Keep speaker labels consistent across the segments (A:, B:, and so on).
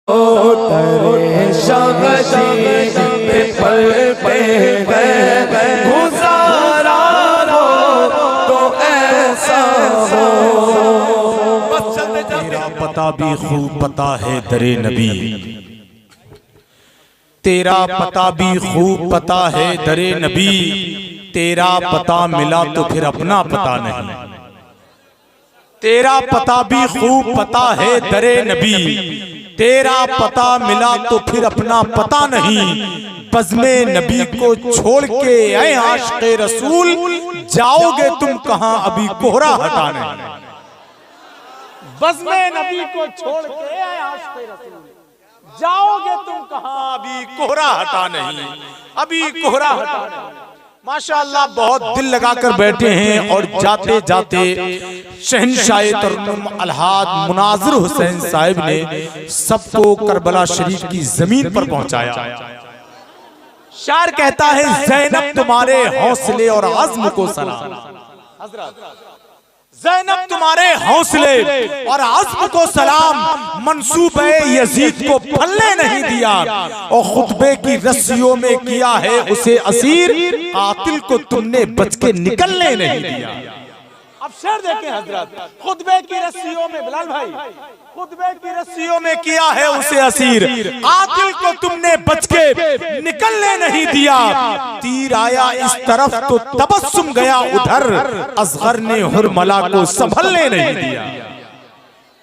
A: तेरे शगशीश पे पलते हैं गुजारा हो तो ऐसा हो।
B: तेरा पता भी खूब पता है दरे नबी, तेरा पता भी खूब पता है दरे नबी, तेरा पता मिला तो फिर अपना पता नहीं। तेरा पता भी खूब पता है दरे नबी, तेरा पता मिला तो फिर अपना पता नहीं। बज़्मे नबी को छोड़ के ऐ आशिक़े रसूल, जाओगे तुम कहां अभी कोहरा हटाने। बज़्मे नबी को छोड़ के ऐ आशिक़े रसूल, जाओगे तुम कहां अभी कोहरा हटा नहीं, अभी कोहरा हटा नहीं। माशाअल्लाह बहुत दिल लगाकर बैठे हैं और जाते जाते शहंशाह तरन्नुम अलहाज मुनाज़िर हुसैन साहिब ने सबको करबला शरीफ की जमीन पर पहुंचाया। शायर कहता है ज़ैनब तुम्हारे हौसले और अज़्म को सलाम, ज़ैनब तुम्हारे हौसले और अज़्म को सलाम, मंसूबे यजीद को फलने नहीं दिया और खुतबे की रस्सियों में किया है उसे असीर, कातिल को तुमने बच के निकलने नहीं दिया। अब शेर देखें हजरत, खुतबे की रस्सियों में, बिलाल भाई, खुतबे की रस्सियों में किया है उसे असीर, कातिल को तुमने बच के निकलने नहीं दिया। तीर आया इस तरफ तो तबस्सुम गया उधर, असगर ने हुरमला को संभलने नहीं दिया।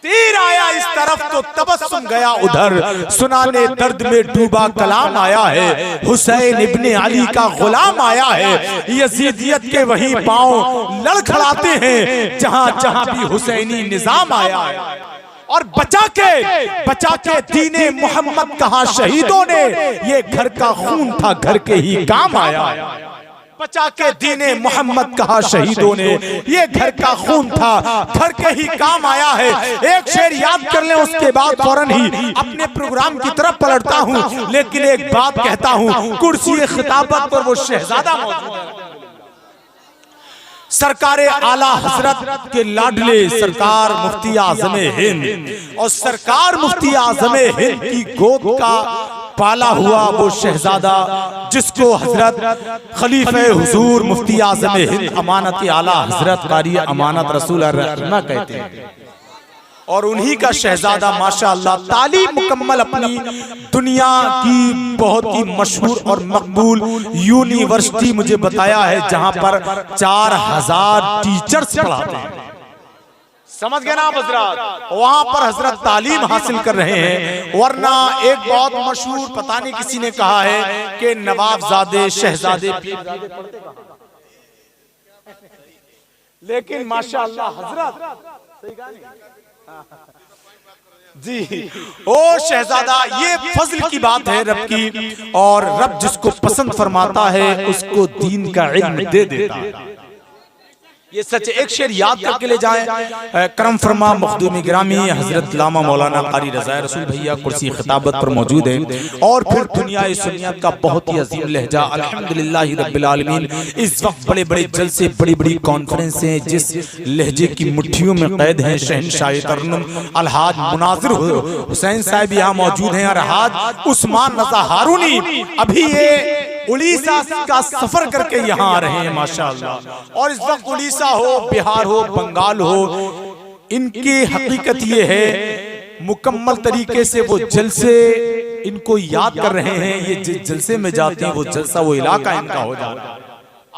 B: तीर आया इस तरफ तो तबस्सुम गया उधर, सुनाने दर्द में डूबा कलाम आया है, हुसैन इब्ने अली का गुलाम आया है। यजीदियत के वही पांव लड़खड़ाते हैं जहां जहां भी हुसैनी निजाम आया है। और बचा के दीने मोहम्मद कहा शहीदों ने, ये घर का खून था घर के ही काम आया। बचा के दीने मोहम्मद कहा शहीदों ने, ये घर का खून था घर के ही काम आया है। एक शेर याद कर लें, उसके बाद फौरन ही अपने प्रोग्राम की तरफ पलटता हूं, लेकिन एक बात कहता हूं, कुर्सी खिताबत पर वो शहजादा मौजूद है, सरकार आला हजरत के लाडले सरकार मुफ्ती आज़म हिंद, और सरकार मुफ्ती आज़म हिंद की गोद का पाला हुआ वो शहजादा जिसको हजरत खलीफे हुजूर मुफ्ती आज़म हिंद अमानत आला हजरत कारी अमानत रसूल रहमा कहते हैं। और उन्हीं का शहजादा माशाअल्लाह तालीम मुकम्मल अपनी दुनिया की बहुत ही मशहूर और मकबूल यूनिवर्सिटी मुझे बताया है जहां पर 4000 टीचर्स पढ़ाते हैं। समझ गए ना आप हजरत, वहां पर हजरत तालीम हासिल कर रहे हैं। वरना एक बहुत मशहूर, पता नहीं किसी ने कहा है कि नवाबजादे शहजादे पीरजादे पढ़ते कहां, लेकिन माशाअल्लाह हजरत सही कहा नहीं जी, ओ शहजादा, ये फजल की बात है रब की, और रब जिसको पसंद फरमाता है उसको दीन का इल्म दे देता है। ये सच। एक शेर याद करके ले जाएं, करम फरमा मखदूम गिरामी हजरत लामा मौलाना कारी रज़ा रसूल भैया कुर्सी खिताबत पर मौजूद हैं। और फिर दुनिया सुन्नियत का बहुत ही अजीम लहजा अल्हम्दुलिल्लाह रब्बिल आलमीन, इस वक्त बड़े बड़े जलसे, बड़ी बड़ी कॉन्फ्रेंसें जिस लहजे की मुट्ठियों में कैद हैं, शहंशाह तरन्नुम अलहाज मुनाज़िर हुसैन साहब यहाँ मौजूद हैं, और हाज उस्मान रज़ा हारूनी अभी ये उड़ीसा का सफर करके यहाँ आ रहे हैं माशाअल्लाह। और इस वक्त उड़ीसा हो, बिहार हो, बंगाल हो, इनकी हकीकत ये है मुकम्मल तरीके से वो जलसे इनको याद कर रहे हैं। ये जिस जलसे में जाते हैं वो जलसा, वो इलाका इनका हो जाता है।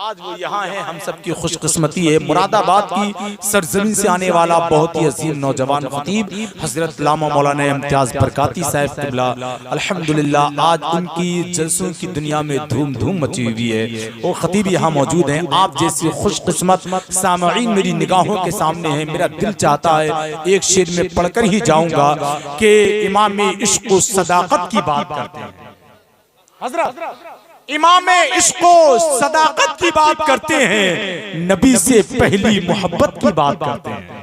B: आज वो यहाँ है, हम सब की खुशकिस्मती है। मुरादाबाद की सरजमीन से आने वाला बहुत ही अजीम नौजवान खतीब हजरत लामा मौलाना इम्तियाज बरकाती साहब क़िबला, अल्हम्दुलिल्लाह आज उनकी जलसों की दुनिया में धूम धूम मची हुई है। वो खतीब यहाँ मौजूद हैं। आप जैसी खुशकिस्मत सामईन मेरी निगाहों के सामने है। मेरा दिल चाहता है एक शेर में पढ़कर ही जाऊंगा कि इमाम इश्क व सदाकत की बात करते हैं हजरत, इमाम इश्क सदाकत की बात करते हैं, नबी से पहली मोहब्बत की बात करते हैं।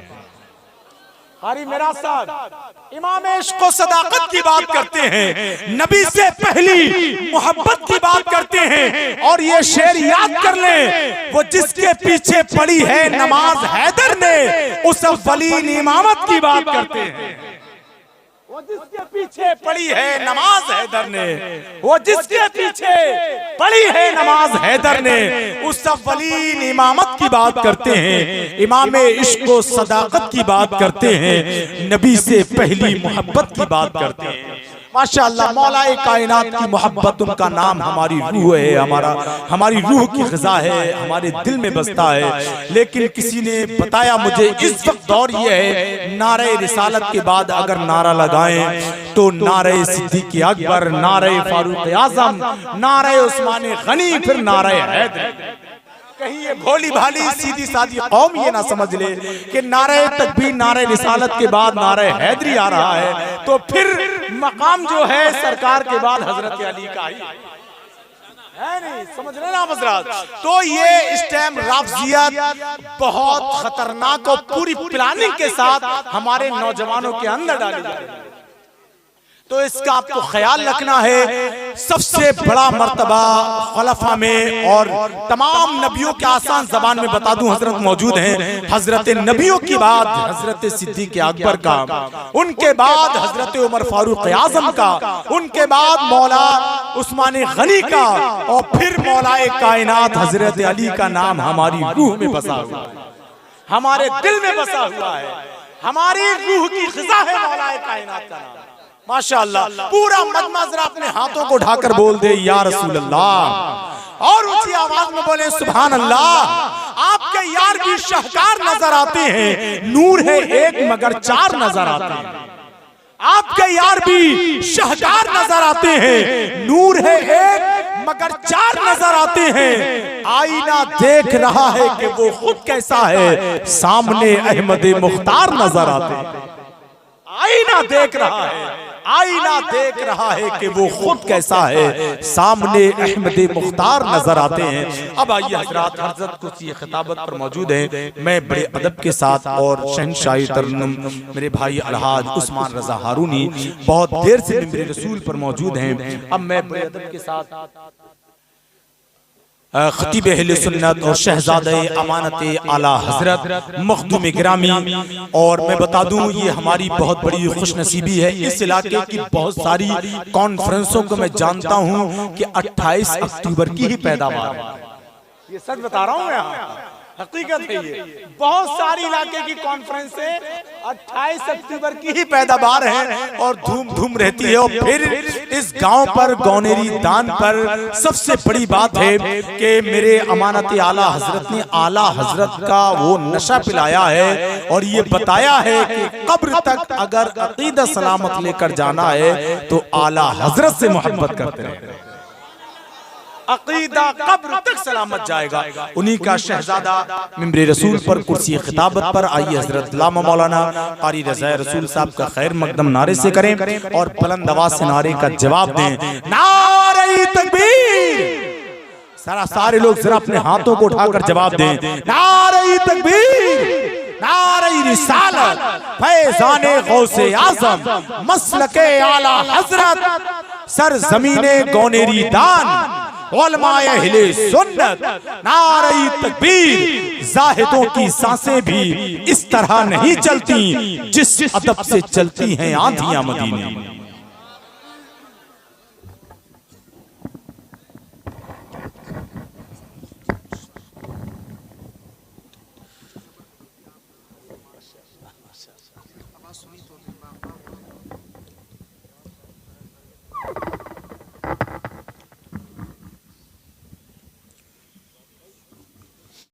B: हारी मेरा साथ, इमाम इश्क सदाकत की बात करते हैं, नबी से पहली मोहब्बत की बात करते हैं। और ये शेर याद कर लें, वो जिसके पीछे पड़ी है नमाज हैदर ने, उस अव्वलीन इमामत की बात करते हैं। वो जिसके पीछे पड़ी है नमाज हैदर ने, वो जिसके पीछे पड़ी है नमाज हैदर ने, उस अव्वलीन इमामत की बात करते हैं, इमामे इश्क व सदाकत की बात करते हैं, नबी से पहली मोहब्बत की बात करते हैं। माशाअल्लाह, मौलाए कायनात की मोहब्बत, उनका नाम हमारी रूह है, हमारी रूह की ग़िज़ा है, हमारे दिल में बसता है। लेकिन किसी ने बताया मुझे, इस वक्त दौर ये है, नारे रिसालत के बाद अगर नारा लगाएं तो नारे सिद्दीक़ अकबर, नारे फारूक आज़म, नारे उस्मान गनी, फिर नारे हैदर। कहीं ये भोली भाली सीधी सादी कौम ये ना समझ ले कि नारे तकबीर, नारे रिसालत के बाद नारे हैदरी आ रहा है, तो फिर मकाम जो है सरकार के बाद हजरत अली का ही है। नहीं समझ रहे ना हजरात? तो ये इस टाइम राफ़ज़ियत बहुत खतरनाक और पूरी प्लानिंग के साथ हमारे नौजवानों के अंदर डाली जा रही है। तो इसका आपको ख्याल रखना है। सबसे बड़ा मर्तबा खलफा में, और तमाम नबियों के आसान जबान में बता दूं, हजरत मौजूद हैं। हजरत नबियों की बात हजरत सिद्दीक़ अकबर का, उनके बाद हजरत उमर फारूक आज़म का, उनके बाद मौला उस्मान गनी का, और फिर मौलाए कायनात हजरत अली का नाम हमारी रूह में बसा हुआ है, हमारे दिल में बसा हुआ है, हमारी रूह की ग़िज़ा है मौलाए कायनात का नाम। माशाअल्लाह, पूरा मजमा जरा अपने हाथों को ढाकर बोल दे या रसूल अल्लाह, और ऊंची आवाज में बोले सुभान अल्लाह। आपके यार भी शाहकार नजर आते हैं, नूर है एक मगर चार नजर आते हैं। आपके यार भी शाहकार नजर आते हैं, नूर है एक मगर चार नजर आते हैं। आईना देख रहा है कि वो खुद कैसा है, सामने अहमद मुख्तार नजर आते हैं। आईना देख रहा है, आईना देख रहा है कि वो खुद कैसा है, सामने अहमद मुख्तार नजर आते हैं। अब आइए हजरात, हजरत कुछ ये खिताबत पर मौजूद है। मैं बड़े अदब के साथ, और शहंशाही तरन्नुम मेरे भाई अलहाज उस्मान रजा हारूनी बहुत देर से मेरे रसूल पर मौजूद हैं। अब मैं बड़े अदब के साथ खतीब अहले सुन्नत और शहजादे अमानत आला हजरत मखदूम गिरामी, और मैं बता दूं ये हमारी बहुत बड़ी खुशनसीबी है। इस इलाके की बहुत सारी कॉन्फ्रेंसों को मैं जानता हूं कि 28 अक्टूबर की ही पैदावार है। ये सच बता रहा हूं मैं, हकीकत है ये। बहुत सारी इलाके की कॉन्फ्रेंस से 28 अक्टूबर की ही पैदावार है, और धूम धूम रहती है। और फिर इस गांव पर गौनेरी दान पर सबसे बड़ी बात है कि मेरे अमानत आला हजरत ने आला हजरत का वो नशा पिलाया है, और ये बताया है कि कब्र तक अगर अकीदा सलामत लेकर जाना है तो आला हजरत से मोहब्बत करते रहे, अकीदा कब्र तक सलामत जाएगा। उन्हीं का शहजादा मिंबर रसूल पर कुर्सी खिताबत पर। आइए हजरत लामा मौलाना कारी रज़ा रसूल साहब का खैर मकदम नारे से करें, और बुलंद आवाज से नारे का जवाब दें। नारे तकबीर! सारे लोग जरा अपने हाथों को उठाकर जवाब दें। नारे तकबीर, नारे रिसालत, फैज़ाने गौसे आज़म, मसलके आला हजरत, सरज़मीने गौनेरी दान, उलमाए अहले सुन्नत, नारे तकबीर। जाहिदों की सांसें भी इस तरह नहीं चलती जिस अदब से चलती हैं आंधियां मदीने।